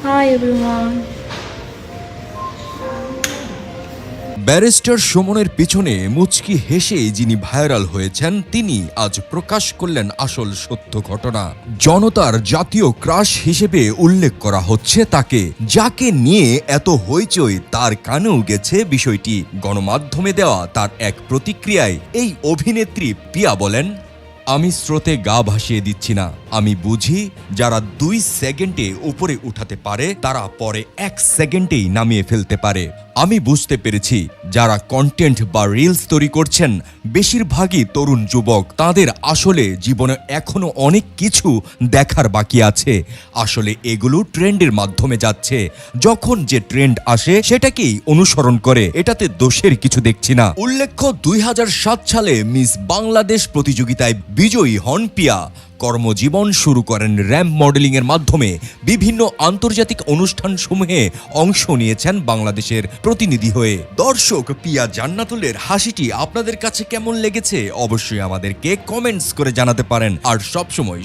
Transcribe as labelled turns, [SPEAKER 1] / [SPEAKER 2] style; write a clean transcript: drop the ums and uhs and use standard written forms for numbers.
[SPEAKER 1] Hi everyone.
[SPEAKER 2] Barrister সুমনের পিছনে মুচকি হেসে যিনি ভাইরাল হয়েছেন তিনি আজ প্রকাশ করলেন আসল সত্য ঘটনা। জনতার জাতীয় ক্রাশ হিসেবে উল্লেখ করা হচ্ছে তাকে, যাকে নিয়ে এত হইচই তার কানেও গেছে বিষয়টি। গণমাধ্যমে দেওয়া তার এক প্রতিক্রিয়ায় এই অভিনেত্রী পিয়া বলেন, আমি স্রোতে গা ভাসিয়ে দিচ্ছি না। আমি বুঝি যারা 2 সেকেন্ডে উপরে উঠাতে পারে তারা পরে 1 সেকেন্ডেই নামিয়ে ফেলতে পারে। আমি বুঝতে পেরেছি যারা কন্টেন্ট বা রিলস তৈরি করছেন বেশিরভাগই তরুণ যুবক। তাদের আসলে জীবনে এখনো অনেক কিছু দেখার বাকি আছে। আসলে এগুলো ট্রেন্ডের মাধ্যমে যাচ্ছে। যখন যে ট্রেন্ড আসে সেটাকেই অনুসরণ করে, এটাতে দোষের কিছু দেখছি না। উল্লেখ্য 2007 সালে মিস বাংলাদেশ প্রতিযোগিতায় বিজয়ী হন পিয়া। কর্মজীবন শুরু করেন র্যাম্প মডেলিং এর মাধ্যমে। বিভিন্ন আন্তর্জাতিক অনুষ্ঠানসমূহে অংশ নিয়েছেন বাংলাদেশের প্রতিনিধি হয়ে। দর্শক, পিয়া জান্নাতুলের হাসিটি আপনাদের কাছে কেমন লেগেছে অবশ্যই আমাদেরকে কমেন্টস করে জানাতে পারেন। আর সবসময়